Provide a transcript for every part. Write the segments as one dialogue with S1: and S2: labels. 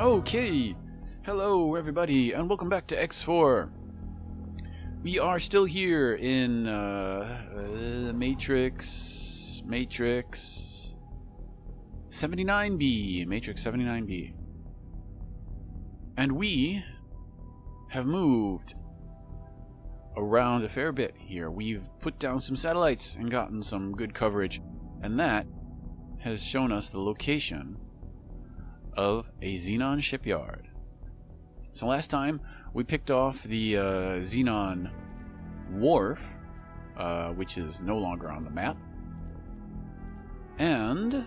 S1: Okay, hello everybody, and welcome back to X4. We are still here in Matrix 79B, and we have moved around a fair bit here. We've put down some satellites and gotten some good coverage, and that has shown us the location of a Xenon shipyard. So last time we picked off the Xenon wharf, which is no longer on the map, and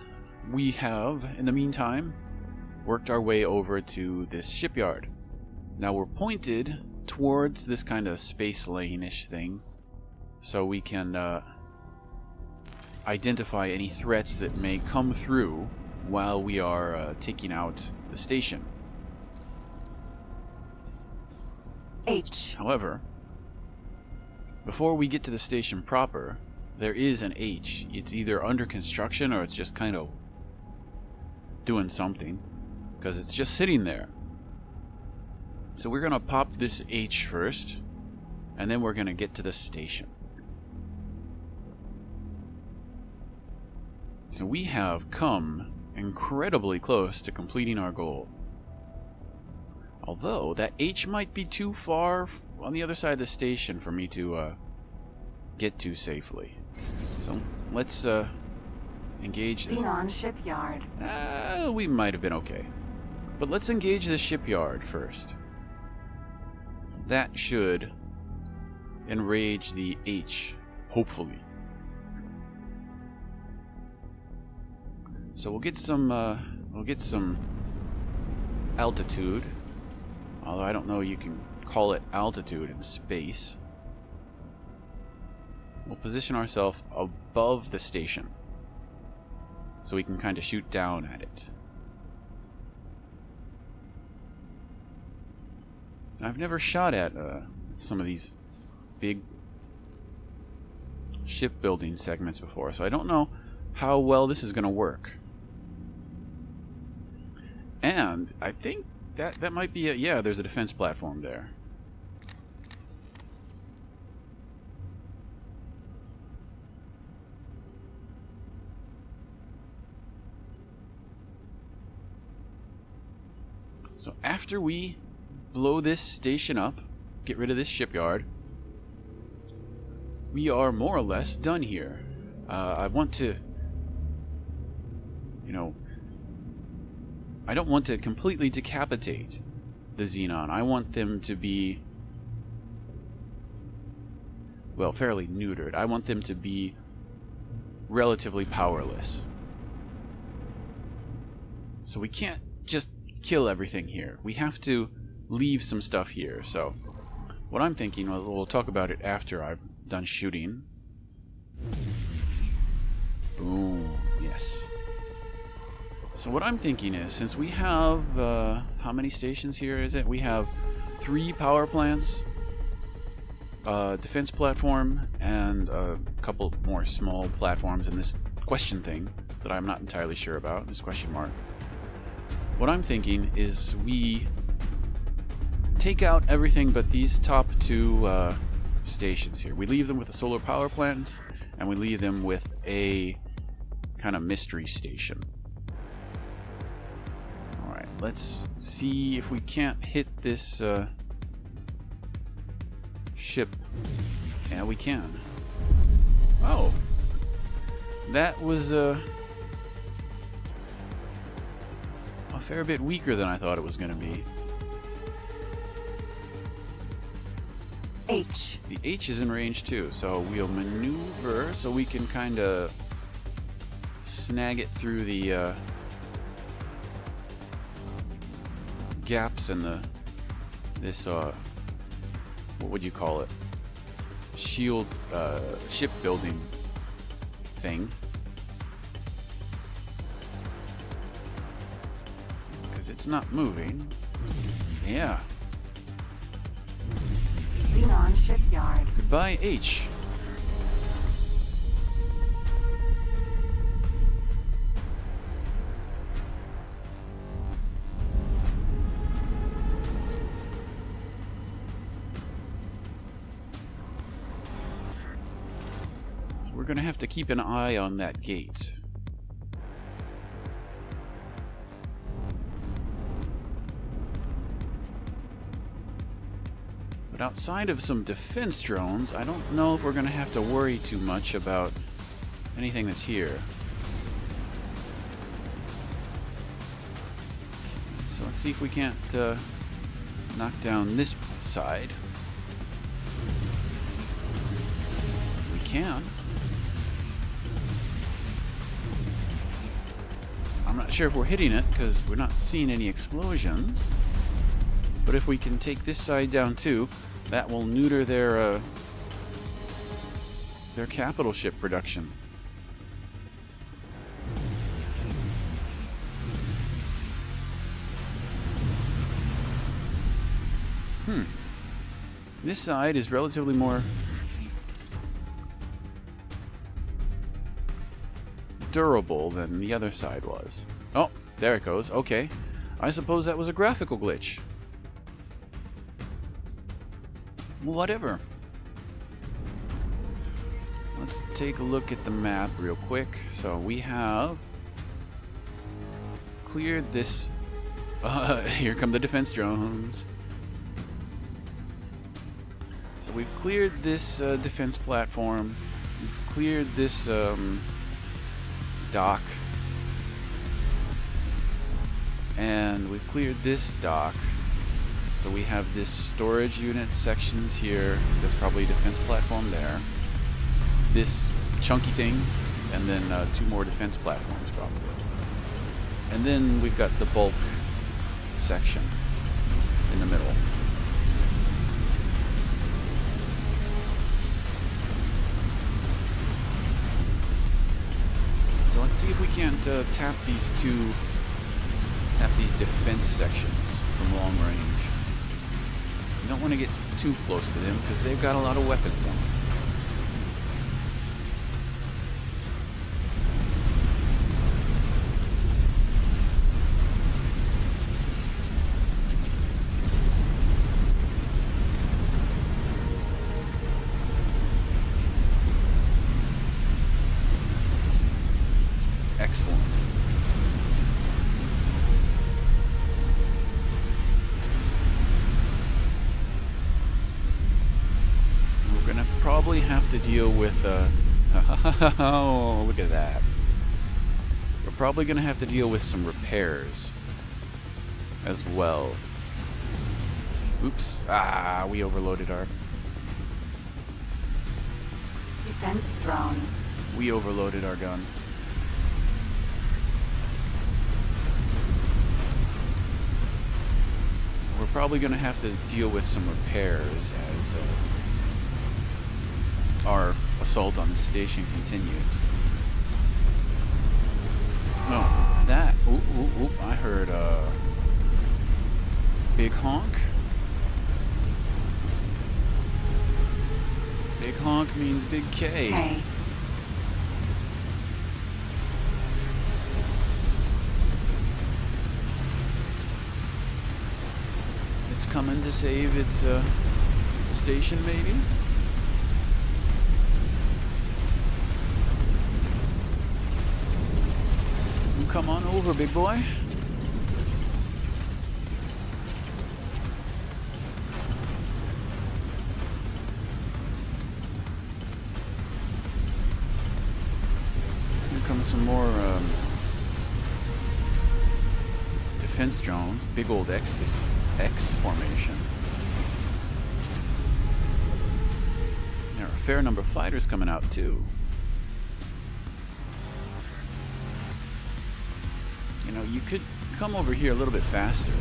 S1: we have, in the meantime, worked our way over to this shipyard. Now we're pointed towards this kind of space lane-ish thing, so we can identify any threats that may come through while we are taking out the station.
S2: H.
S1: However, before we get to the station proper, there is an H. It's either under construction or it's just kind of doing something, because it's just sitting there. So we're going to pop this H first, and then we're going to get to the station. So we have come incredibly close to completing our goal. Although that H might be too far on the other side of the station for me to get to safely. So let's engage this.
S2: Xenon shipyard.
S1: We might have been okay. But let's engage this shipyard first. That should enrage the H, hopefully. So we'll get some altitude. Although I don't know you can call it altitude in space. We'll position ourselves above the station, so we can kind of shoot down at it. I've never shot at some of these big shipbuilding segments before, so I don't know how well this is going to work. And I think that might be it. Yeah, there's a defense platform there. So after we blow this station up, get rid of this shipyard, we are more or less done here. I want to, I don't want to completely decapitate the Xenon. I want them to be, well, fairly neutered. I want them to be relatively powerless. So we can't just kill everything here. We have to leave some stuff here. So what I'm thinking, we'll talk about it after I've done shooting. Boom. Yes. So what I'm thinking is, since we have, how many stations here is it? We have 3 power plants, defense platform, and a couple more small platforms, and this question thing that I'm not entirely sure about, this question mark. What I'm thinking is we take out everything but these top 2 stations here. We leave them with a solar power plant, and we leave them with a kind of mystery station. Let's see if we can't hit this ship. Yeah, we can. Oh, that was a fair bit weaker than I thought it was going to be.
S2: H.
S1: The H is in range too, so we'll maneuver so we can kind of snag it through the gaps in this what would you call it, shield shipbuilding thing, because it's not moving. Yeah.
S2: Xenon shipyard.
S1: Goodbye, H. we're going to have to keep an eye on that gate. But outside of some defense drones, I don't know if we're going to have to worry too much about anything that's here. So let's see if we can't knock down this side. We can. I'm not sure if we're hitting it because we're not seeing any explosions. But if we can take this side down too, that will neuter their capital ship production. This side is relatively more durable than the other side was. Oh, there it goes. Okay. I suppose that was a graphical glitch. Whatever. Let's take a look at the map real quick. So we have cleared this. Here come the defense drones. So we've cleared this defense platform. We've cleared this dock. And we've cleared this dock. So we have this storage unit sections here. There's probably a defense platform there. This chunky thing. And then 2 more defense platforms probably. And then we've got the bulk section in the middle. So let's see if we can't tap these defense sections from long range. You don't want to get too close to them because they've got a lot of weapons on them. Excellent. We're gonna probably have to deal with oh, look at that. We're probably gonna have to deal with some repairs as well. Oops. We overloaded our
S2: Defense drone.
S1: We overloaded our gun. We're probably going to have to deal with some repairs as our assault on the station continues. No, that. Ooh, I heard a big honk. Big honk means big K.
S2: K.
S1: Coming to save its station, maybe? Come on over, big boy. Here comes some more defense drones. Big old X formation. There are a fair number of fighters coming out too. You know, you could come over here a little bit faster.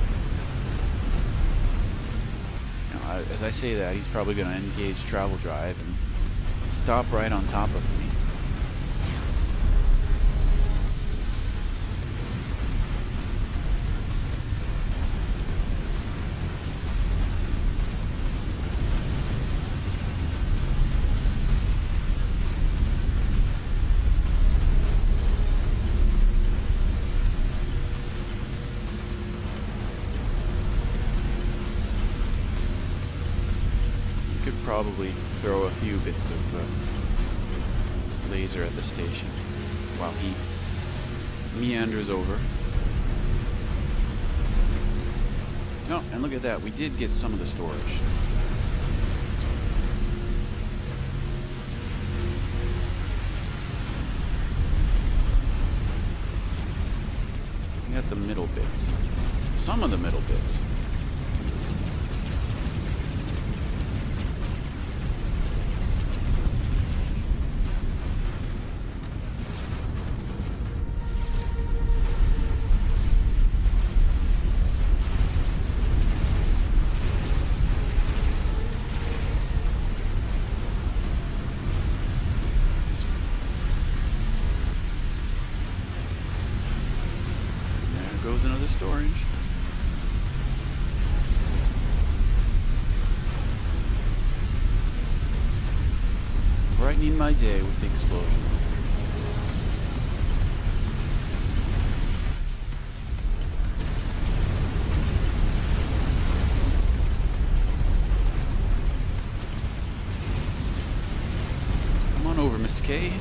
S1: You know, as I say that, he's probably going to engage travel drive and stop right on top of me. Probably throw a few bits of laser at the station while he meanders over. Oh, and look at that. We did get some of the storage. We got the middle bits. Some of the middle bits. Goes another storage. Brightening my day with the explosion. Come on over, Mr. K.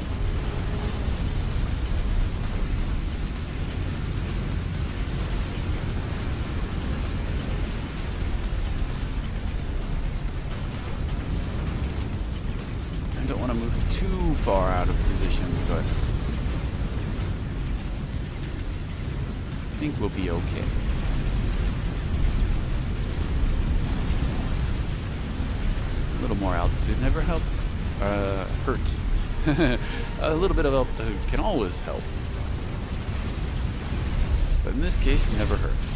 S1: I don't want to move too far out of position, but I think we'll be okay. A little more altitude never helps. Hurts. A little bit of altitude can always help, but in this case, it never hurts.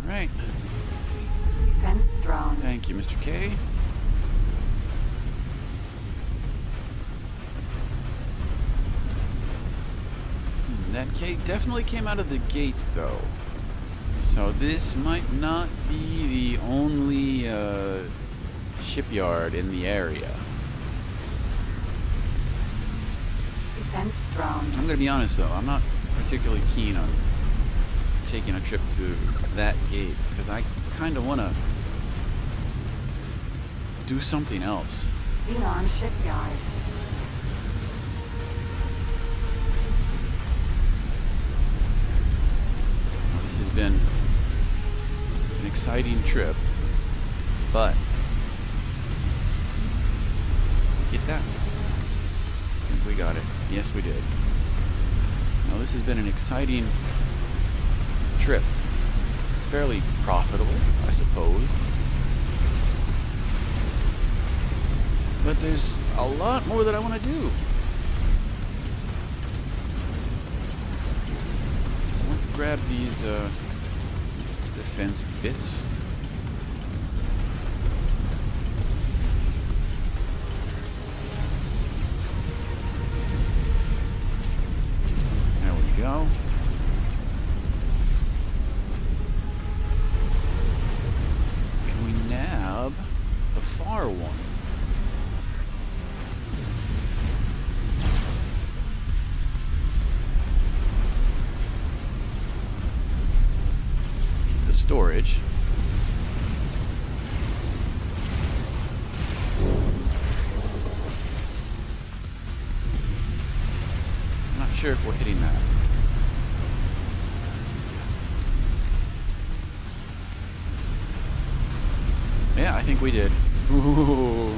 S1: Right.
S2: Defense drone.
S1: Thank you, Mr. K. That K definitely came out of the gate, though. So this might not be the only shipyard in the area.
S2: Defense drone.
S1: I'm gonna be honest, though. I'm not particularly keen on taking a trip to that gate because I kind of want to do something else.
S2: Xenon shipyard.
S1: Now, this has been an exciting trip, but get that? I think we got it. Yes, we did. Now, this has been an exciting trip. Fairly profitable, I suppose. But there's a lot more that I want to do. So let's grab these defense bits. There we go. Can we nab the far one? Storage. I'm not sure if we're hitting that. Yeah, I think we did. Ooh.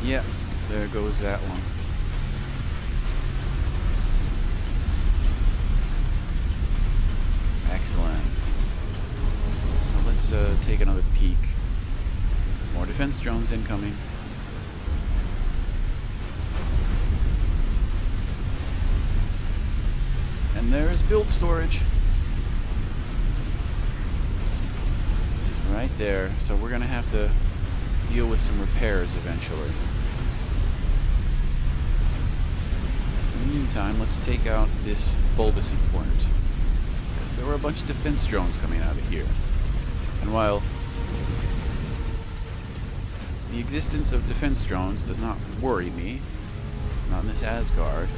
S1: Yeah, there goes that one. Excellent. So let's take another peek. More defense drones incoming. And there's build storage. Right there. So we're gonna have to deal with some repairs eventually. In the meantime, let's take out this bulbous point. There were a bunch of defense drones coming out of here. And while the existence of defense drones does not worry me, not in this Asgard,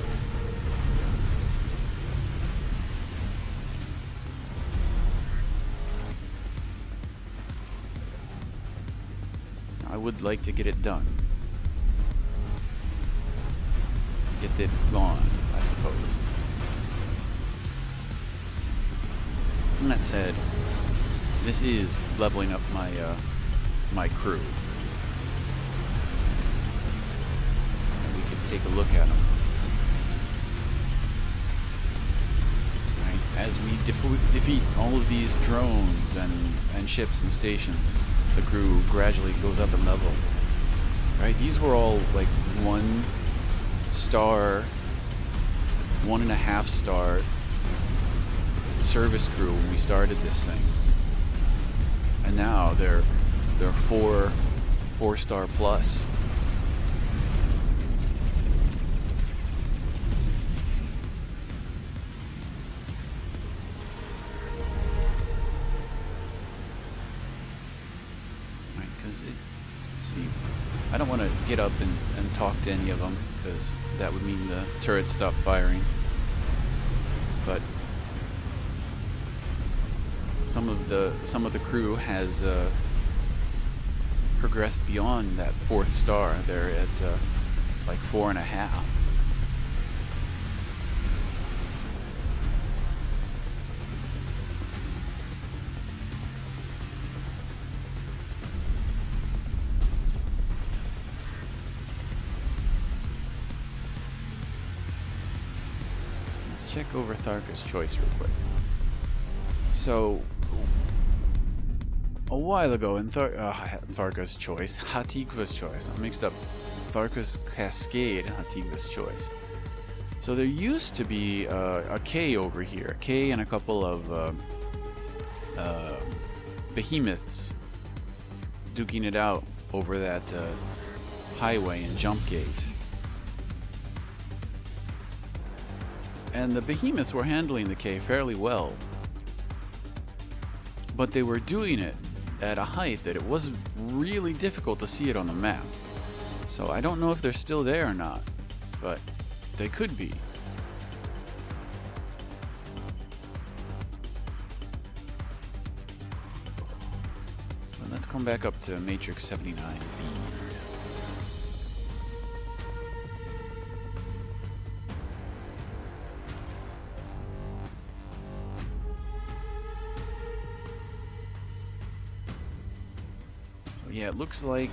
S1: I would like to get it done. Get it gone, I suppose. And that said, this is leveling up my my crew. And we can take a look at them. Right? As we defeat all of these drones and ships and stations, the crew gradually goes up in level. Right? These were all like 1 star, 1.5 star service crew when we started this thing, and now they're 4-star plus. Right, because let's see, I don't want to get up and talk to any of them, because that would mean the turret stopped firing. But some of the crew has progressed beyond that 4th star. They're at like 4.5. Let's check over Tharka's choice real quick. So, a while ago in Tharka's choice, Hatikva's choice, I mixed up Tharka's Cascade and Hatikva's choice. So there used to be a K over here, a K and a couple of behemoths duking it out over that highway and jump gate. And the behemoths were handling the K fairly well, but they were doing it at a height that it was really difficult to see it on the map. So I don't know if they're still there or not, but they could be. Well, let's come back up to Matrix 79B. Yeah, it looks like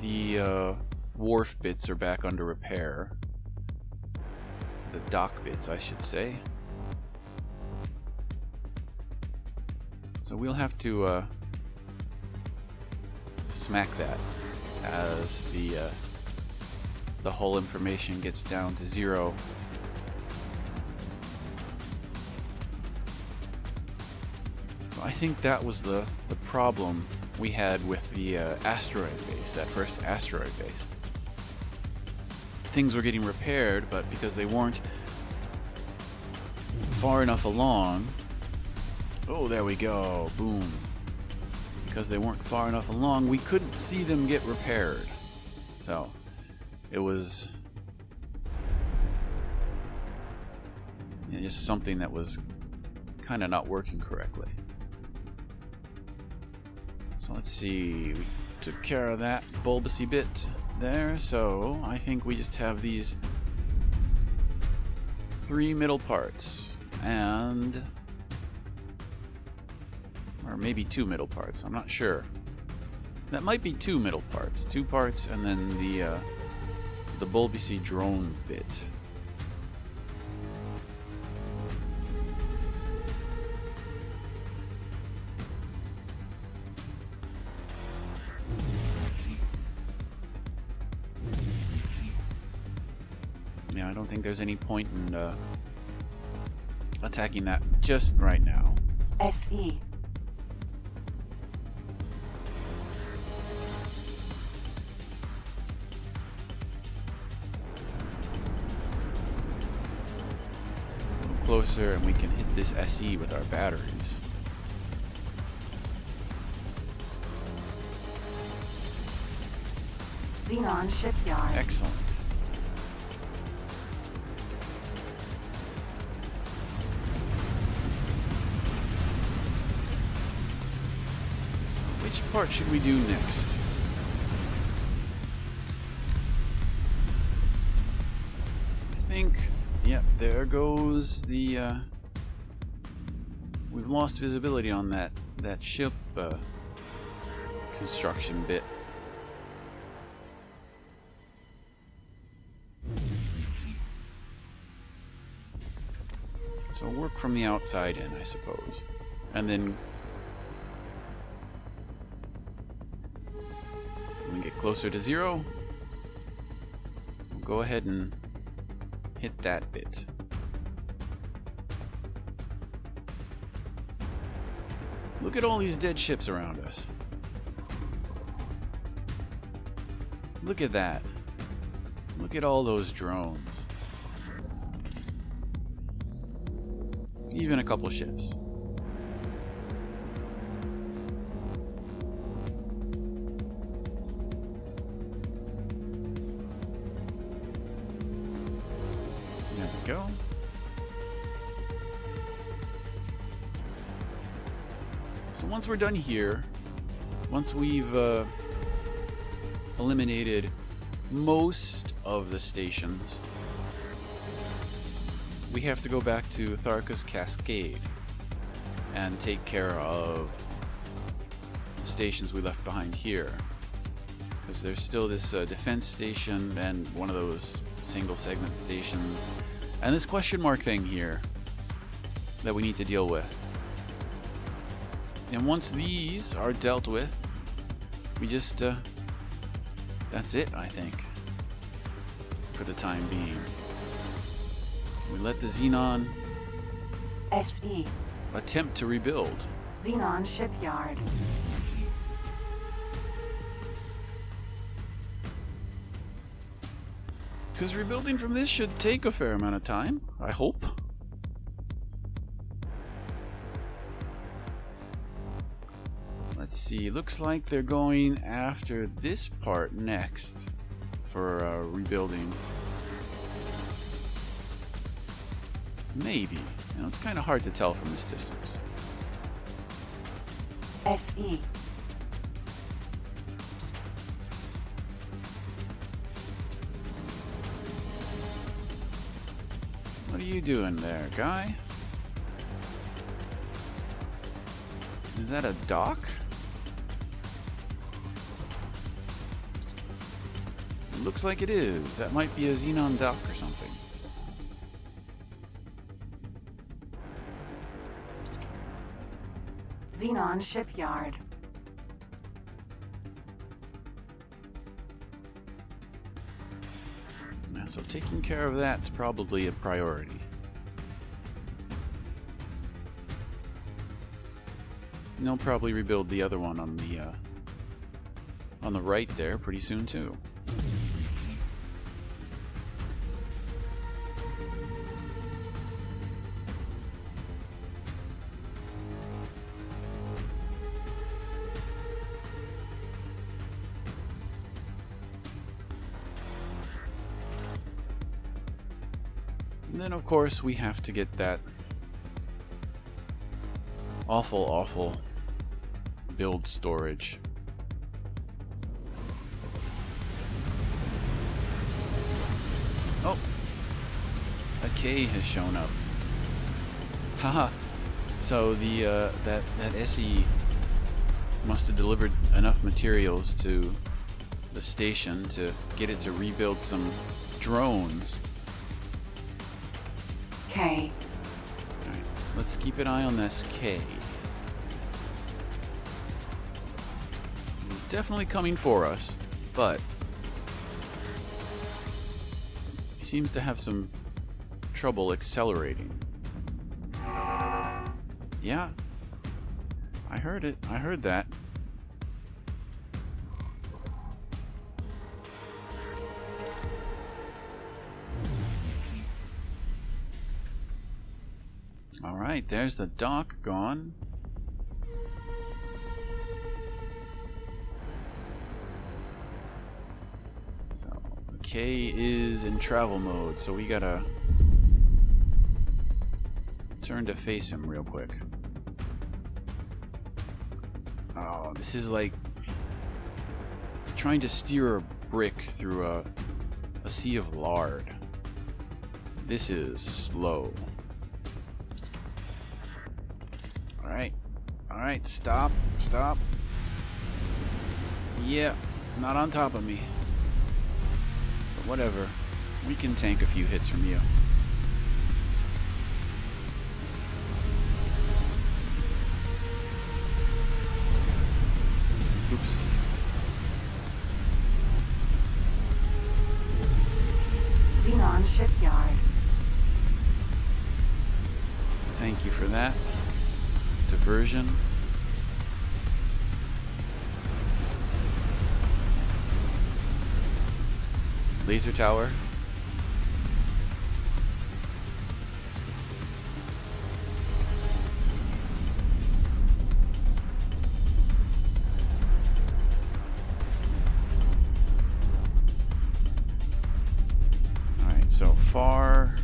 S1: the wharf bits are back under repair. The dock bits, I should say. So we'll have to smack that as the hull information gets down to 0. So I think that was the problem we had with the asteroid base, that first asteroid base. Things were getting repaired, but because they weren't far enough along... Oh, there we go. Boom. Because they weren't far enough along, we couldn't see them get repaired. So, it was... yeah, just something that was kind of not working correctly. So let's see, we took care of that bulbousy bit there, so I think we just have these 3 middle parts, and... or maybe 2 middle parts, I'm not sure. That might be 2 middle parts, 2 parts, and then the bulbousy drone bit. Yeah, I don't think there's any point in attacking that just right now.
S2: SE.
S1: A little closer and we can hit this SE with our batteries.
S2: Xenon Shipyard.
S1: Excellent. Which part should we do next? think, yeah, there goes the, we've lost visibility on that ship, construction bit. So work from the outside in, I suppose. And then when we get closer to 0, we'll go ahead and hit that bit. Look at all these dead ships around us. Look at that. Look at all those drones. Even a couple ships. There we go. So once we're done here, once we've eliminated most of the stations, we have to go back to Tharka's Cascade and take care of the stations we left behind here. Because there's still this defense station and one of those single segment stations and this question mark thing here that we need to deal with. And once these are dealt with, we just, that's it, I think, for the time being. We let the Xenon
S2: SE.
S1: attempt to rebuild.
S2: Xenon Shipyard.
S1: Because rebuilding from this should take a fair amount of time, I hope. Let's see, looks like they're going after this part next for rebuilding. Maybe. You know, it's kind of hard to tell from this distance.
S2: SE.
S1: What are you doing there, guy? Is that a dock? It looks like it is. That might be a Xenon dock or something.
S2: Xenon Shipyard.
S1: Yeah, so taking care of that's probably a priority. And they'll probably rebuild the other one on the right there pretty soon too. And then, of course, we have to get that awful build storage. Oh! A K has shown up. Haha! So the that SE must have delivered enough materials to the station to get it to rebuild some drones.
S2: K.
S1: Alright, let's keep an eye on this K. This is definitely coming for us, but he seems to have some trouble accelerating. Yeah, I heard it. I heard that. Alright, there's the dock gone. So, K is in travel mode, so we gotta turn to face him real quick. Oh, this is like trying to steer a brick through a sea of lard. This is slow. Alright. Alright, stop. Stop. Yeah, not on top of me. But whatever. We can tank a few hits from you. Oops.
S2: Xenon shipyard.
S1: Thank you for that. Diversion. Laser tower. Alright, so far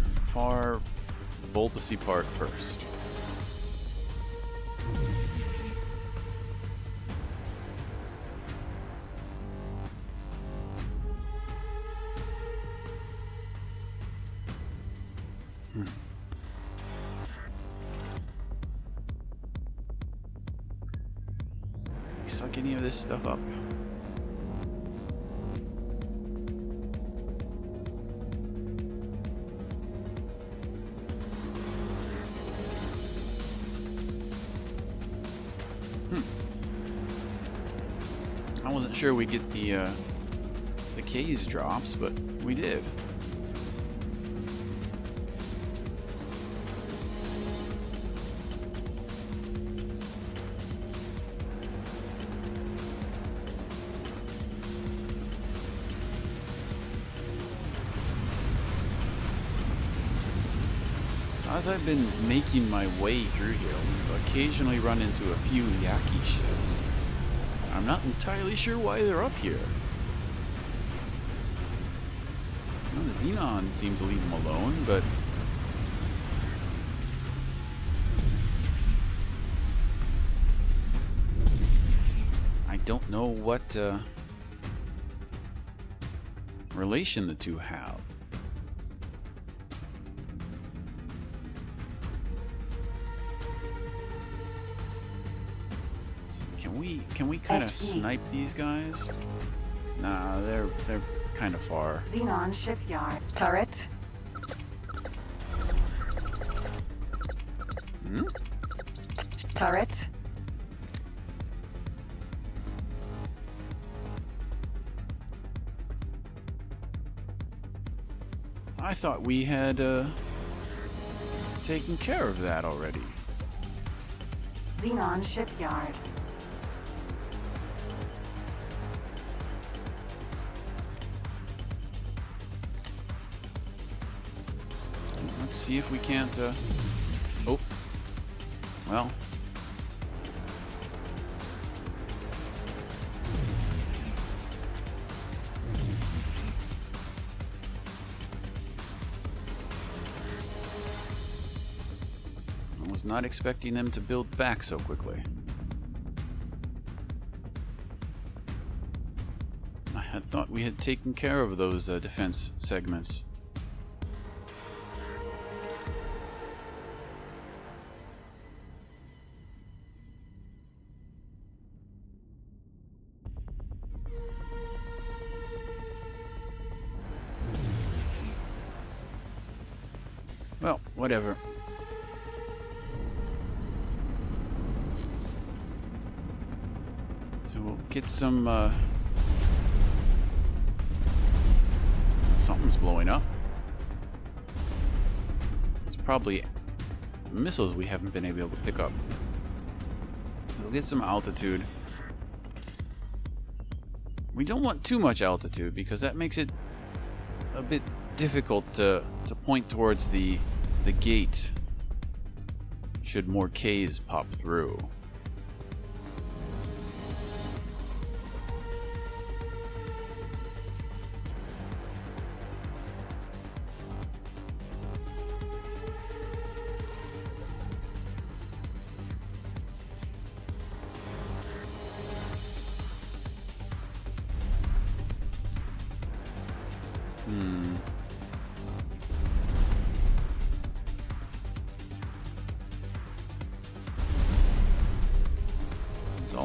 S1: bulbousy part first. Suck any of this stuff up. I wasn't sure we'd get the K's drops, but we did. As I've been making my way through here, we've occasionally run into a few Yaki ships. I'm not entirely sure why they're up here. Well, the Xenon seemed to leave them alone, but I don't know what relation the two have. Can we kind of snipe these guys? Nah, they're kind of far.
S2: Xenon shipyard. Turret.
S1: Hmm?
S2: Turret.
S1: I thought we had taken care of that already.
S2: Xenon shipyard.
S1: Let's see if we can't, oh. Well. I was not expecting them to build back so quickly. I had thought we had taken care of those defense segments. Well, whatever. So we'll get some, something's blowing up. It's probably missiles we haven't been able to pick up. We'll get some altitude. We don't want too much altitude because that makes it a bit difficult to point towards the gate should more K's pop through.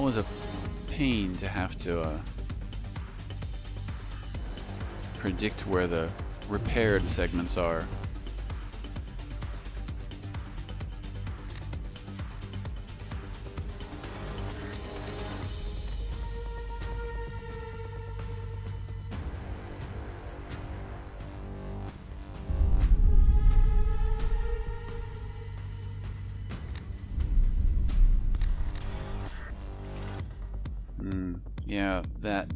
S1: was a pain to have to predict where the repaired segments are. Yeah, that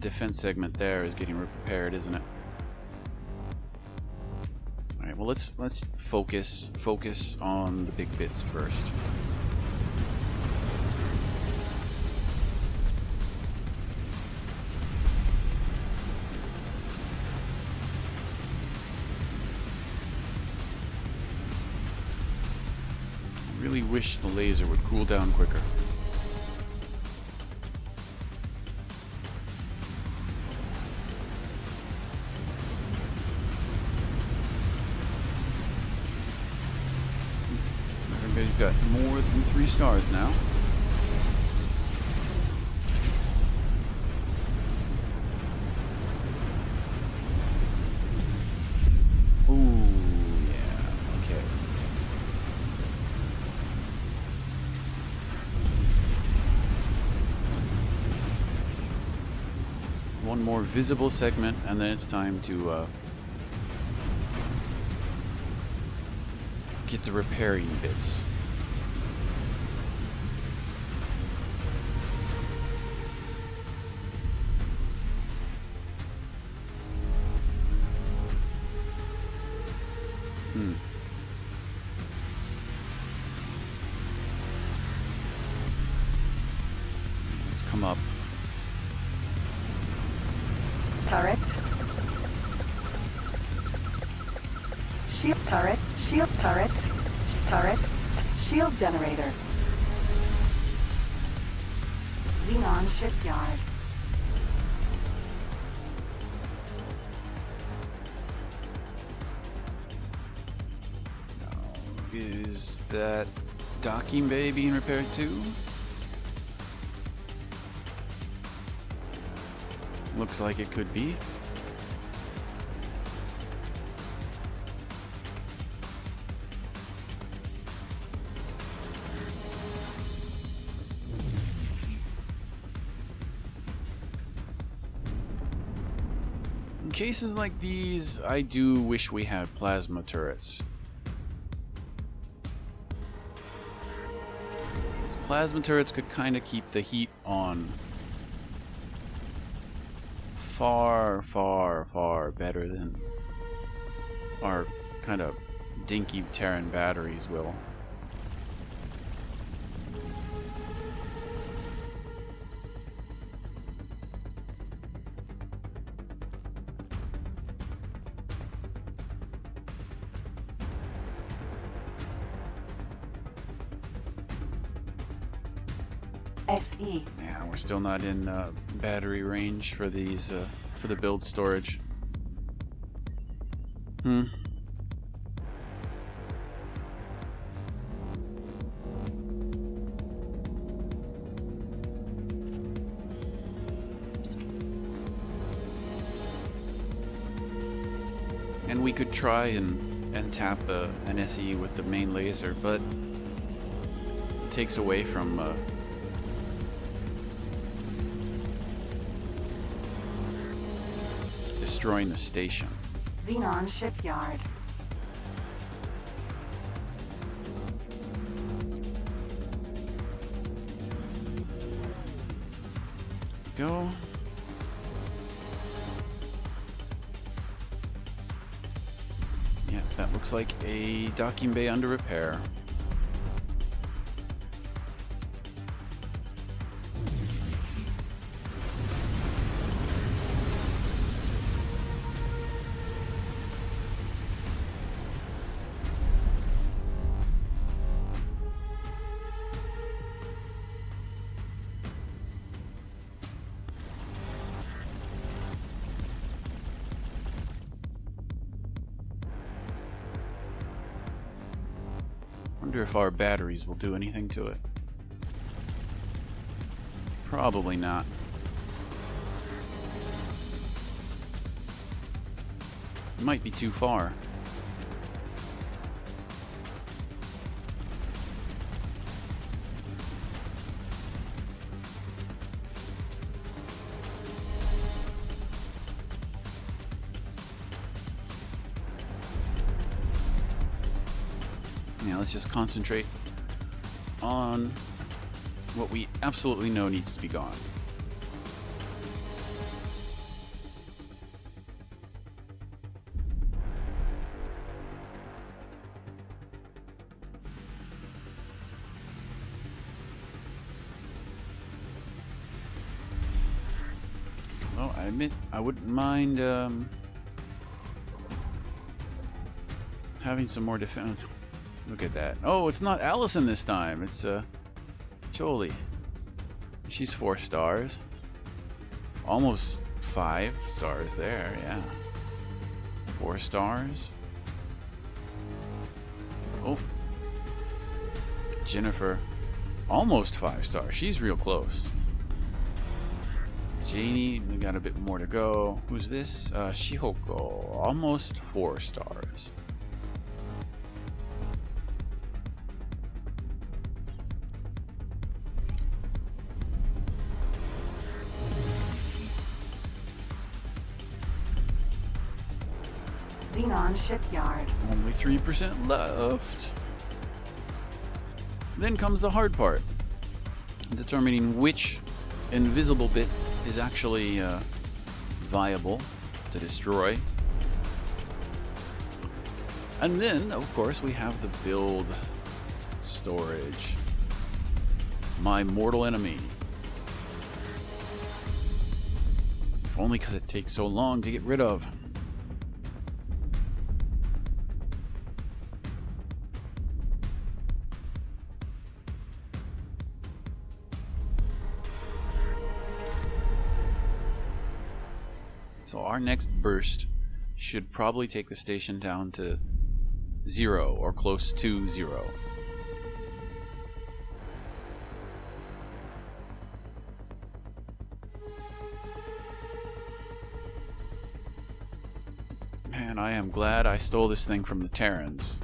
S1: defense segment there is getting repaired, isn't it? All right. Well, let's focus on the big bits first. I really wish the laser would cool down quicker. Everybody's got more than 3 stars now. Ooh, yeah, okay. One more visible segment, and then it's time to get the repairing bits. Let's come up.
S2: Turret. Shield turret. Shield turret. Turret. Shield generator. Xenon shipyard.
S1: Is that docking bay being repaired too? Looks like it could be. In cases like these, I do wish we had plasma turrets. Plasma turrets could kind of keep the heat on far, far, far better than our kind of dinky Terran batteries will.
S2: SE.
S1: Yeah, we're still not in battery range for these for the build storage. And we could try and tap an SE with the main laser, but it takes away from destroying the station.
S2: Xenon shipyard.
S1: Go. Yeah, that looks like a docking bay under repair. Wonder if our batteries will do anything to it. Probably not. Might be too far. Yeah, let's just concentrate on what we absolutely know needs to be gone. Well, I admit I wouldn't mind having some more defense. Look at that. Oh, it's not Allison this time. It's Jolie. She's 4 stars. Almost 5 stars there, yeah. 4 stars. Oh. Jennifer. Almost 5 stars. She's real close. Janie, we got a bit more to go. Who's this? Shihoko. Almost 4 stars.
S2: Xenon Shipyard.
S1: Only 3% left. Then comes the hard part. Determining which invisible bit is actually viable to destroy. And then, of course, we have the build storage. My mortal enemy. If only because it takes so long to get rid of. So our next burst should probably take the station down to 0 or close to 0. Man, I am glad I stole this thing from the Terrans.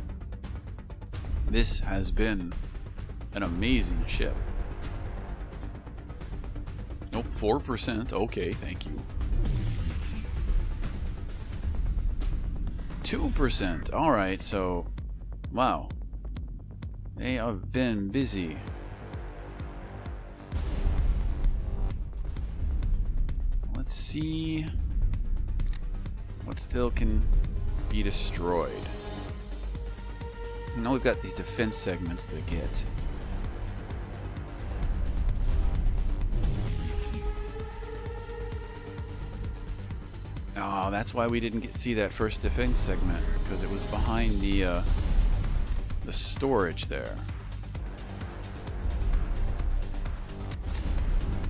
S1: This has been an amazing ship. Nope, 4%. Okay, thank you. 2%. Alright, so... Wow. They have been busy. Let's see... what still can be destroyed. Now we've got these defense segments to get. Oh, that's why we didn't see that first defense segment, because it was behind the storage there.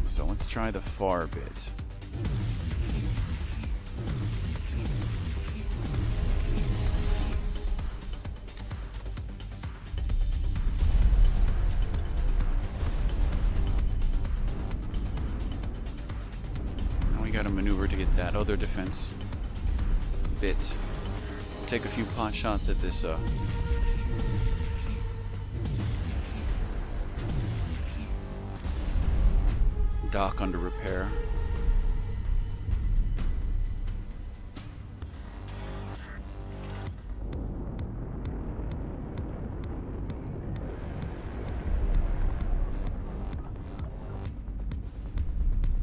S1: So let's try the far bit. Now we got to maneuver to get that other defense bit. We'll take a few pot shots at this dock under repair.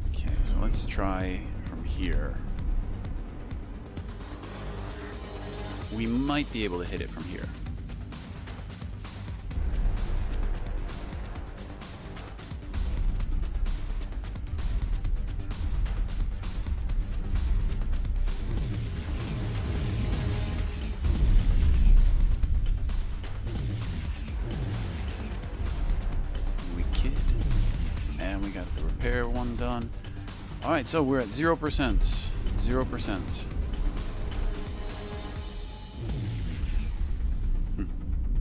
S1: Okay, so let's try from here. We might be able to hit it from here. And we got the repair one done. Alright, so we're at 0%. 0%.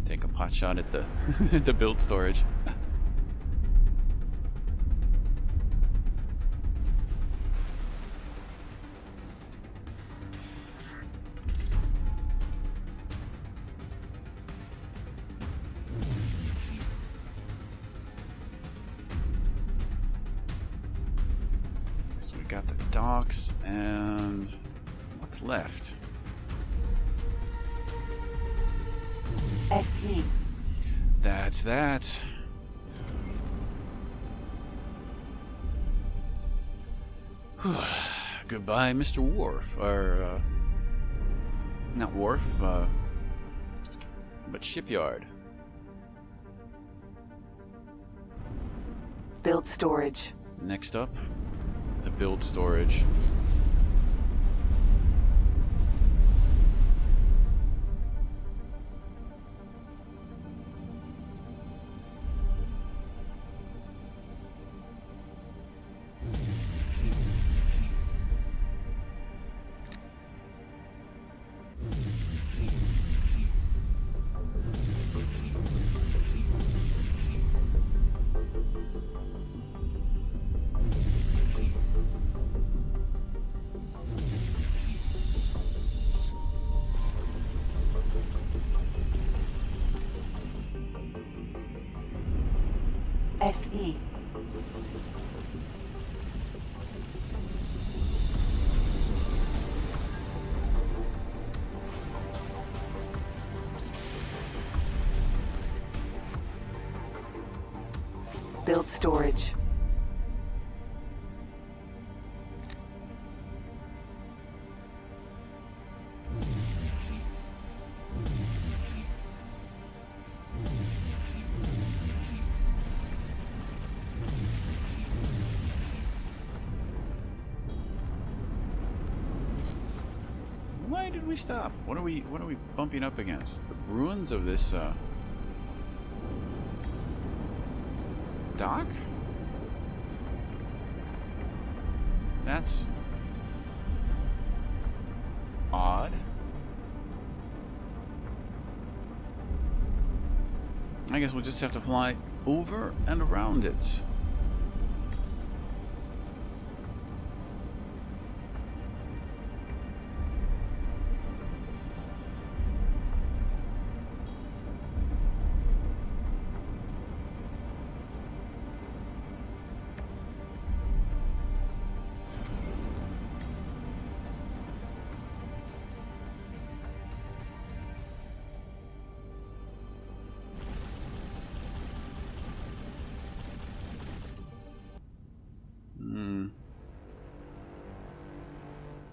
S1: Take a pot shot at the the build storage. we've got the docks, and what's left?
S2: SE.
S1: That's that. Goodbye, Mr. Wharf. Or, not Wharf, but Shipyard.
S2: Build storage.
S1: Next up, the build storage.
S2: SE. Build storage.
S1: Why did we stop? What are we bumping up against? The ruins of this dock? That's odd. I guess we'll just have to fly over and around it.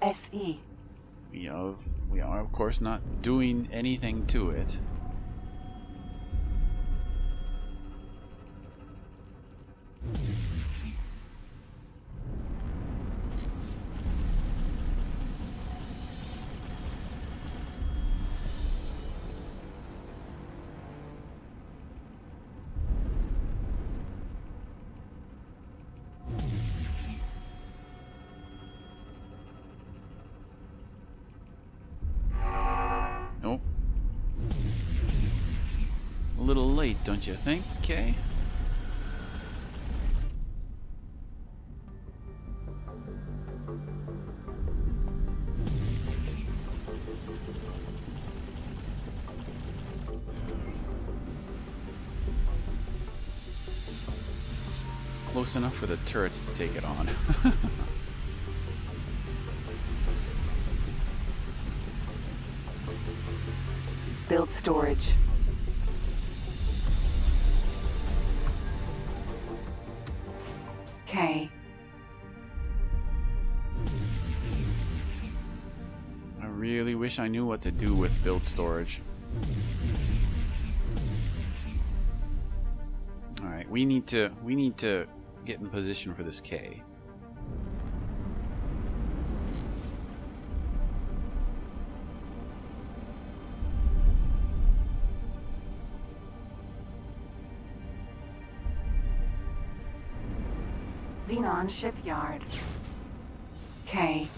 S2: SE.
S1: We are of course not doing anything to it. Nope. A little late, don't you think, Kay? Close enough for the turrets to take it on.
S2: Build storage. K.
S1: I really wish I knew what to do with build storage. Alright, we need to get in position for this K.
S2: Xenon Shipyard. K.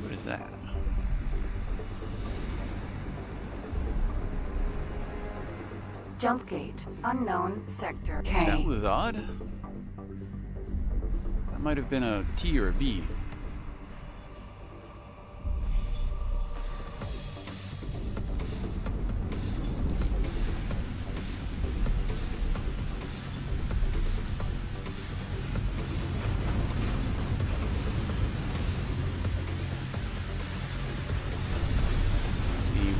S1: What is that?
S2: Jump gate. Unknown sector.
S1: That
S2: K.
S1: was odd. That might have been a T or a B.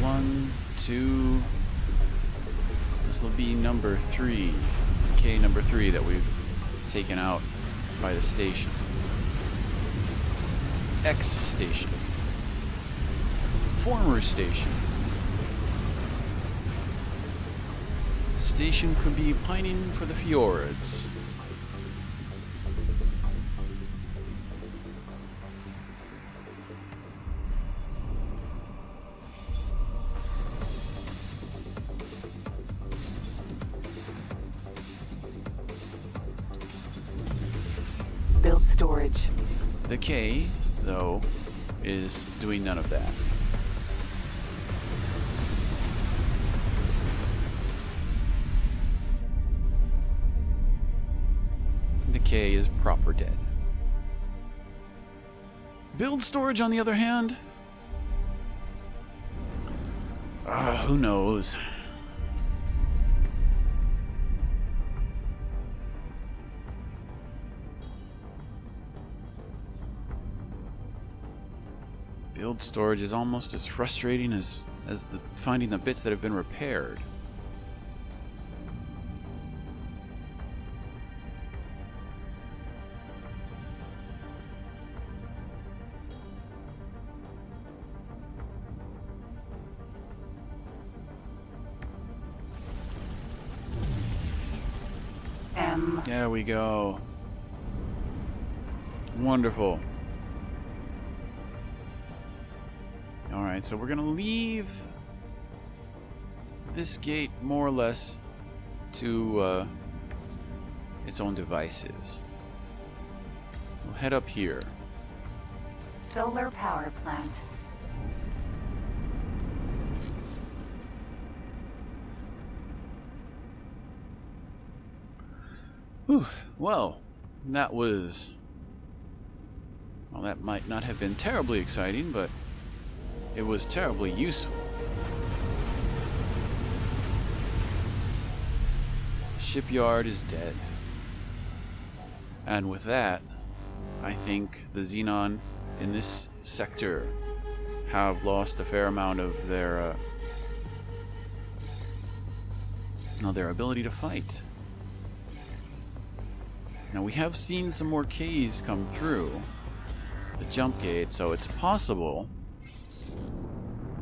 S1: 1, 2. This will be number 3. K number 3 that we've taken out by the station. X station. Former station. Station could be pining for the fjords.
S2: Build storage.
S1: The K, though, is doing none of that. The K is proper dead. Build storage, on the other hand, who knows? Build storage is almost as frustrating as finding the bits that have been repaired. There we go. Wonderful. Alright, so we're gonna leave this gate more or less to its own devices. We'll head up here.
S2: Solar power plant.
S1: Whew. Well, that was... Well, that might not have been terribly exciting, but it was terribly useful. Shipyard is dead. And with that, I think the Xenon in this sector have lost a fair amount of their ability to fight. Now we have seen some more Ks come through the jump gate, so it's possible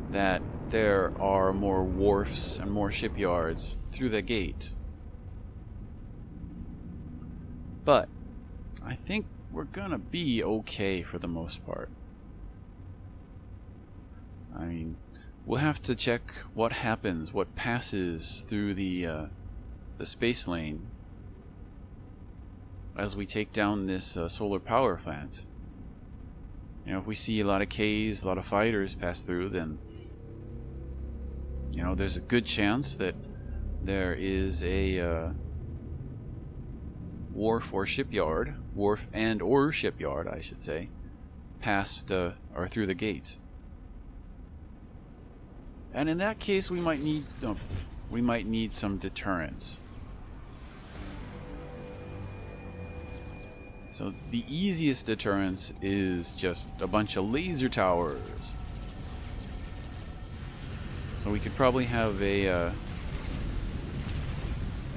S1: that there are more wharfs and more shipyards through the gate. But I think we're gonna be okay for the most part. I mean, we'll have to check what happens, what passes through the space lane as we take down this solar power plant. You know, if we see a lot of Ks, a lot of fighters pass through, then you know, there's a good chance that there is a wharf or shipyard, or shipyard, I should say, past or through the gate. And in that case, we might need some deterrence. So the easiest deterrence is just a bunch of laser towers. So we could probably have an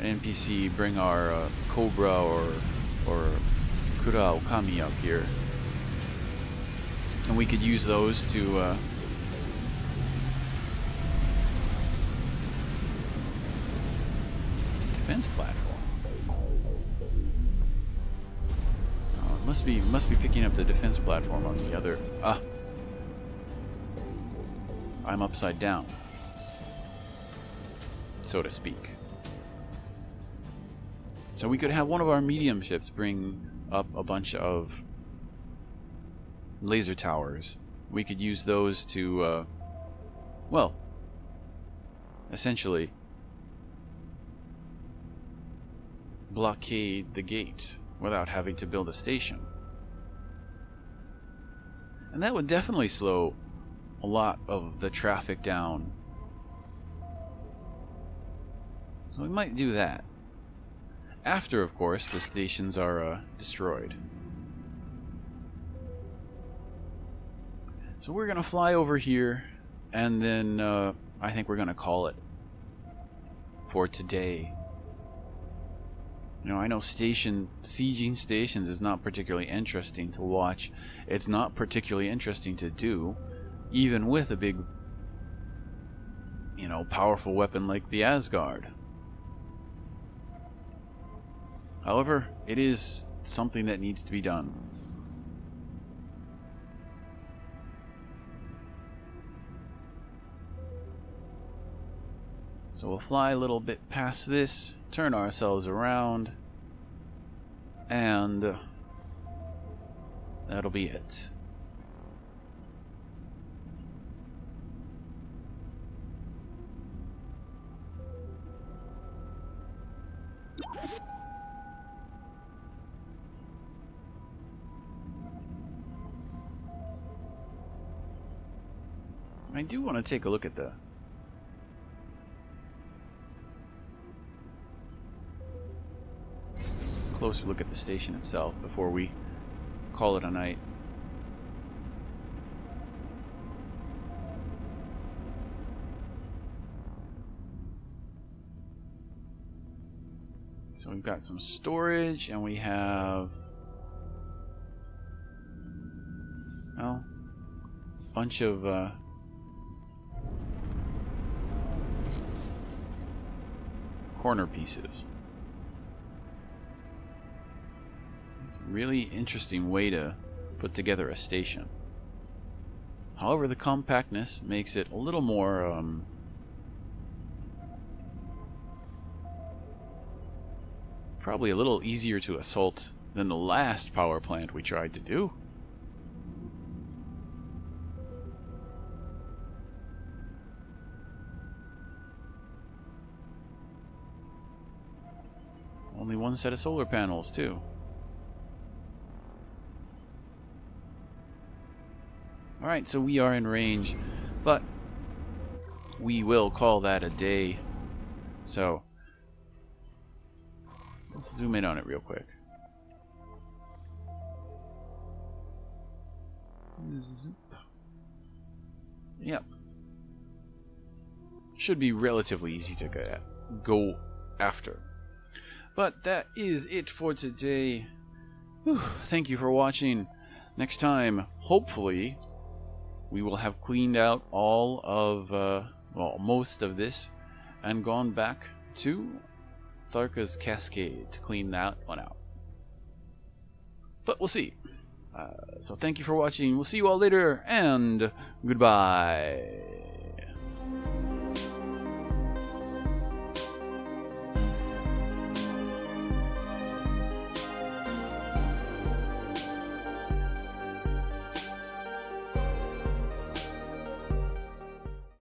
S1: NPC bring our Cobra or Kura Okami up here, and we could use those to defense platform. Must be picking up the defense platform on the other. I'm upside down, so to speak. So we could have one of our medium ships bring up a bunch of laser towers. We could use those to, well, essentially blockade the gate without having to build a station. And that would definitely slow a lot of the traffic down. So we might do that. After, of course, the stations are destroyed. So we're gonna fly over here And then I think we're going to call it for today. You know, I know sieging stations is not particularly interesting to watch. It's not particularly interesting to do, even with a big, you know, powerful weapon like the Asgard. However, it is something that needs to be done. So we'll fly a little bit past this, turn ourselves around, and that'll be it. I do want to take a look at the closer look at the station itself before we call it a night. So we've got some storage, and we have, well, a bunch of corner pieces. It's a really interesting way to put together a station. However, the compactness makes it a little more probably a little easier to assault than the last power plant we tried to do. Only one set of solar panels, too. Alright, so we are in range, but we will call that a day. So, let's zoom in on it real quick. Yep. Should be relatively easy to go after. But that is it for today. Whew, thank you for watching. Next time, hopefully, we will have cleaned out all of, well, most of this and gone back to Tharka's Cascade to clean that one out. But we'll see. So thank you for watching. We'll see you all later, and goodbye.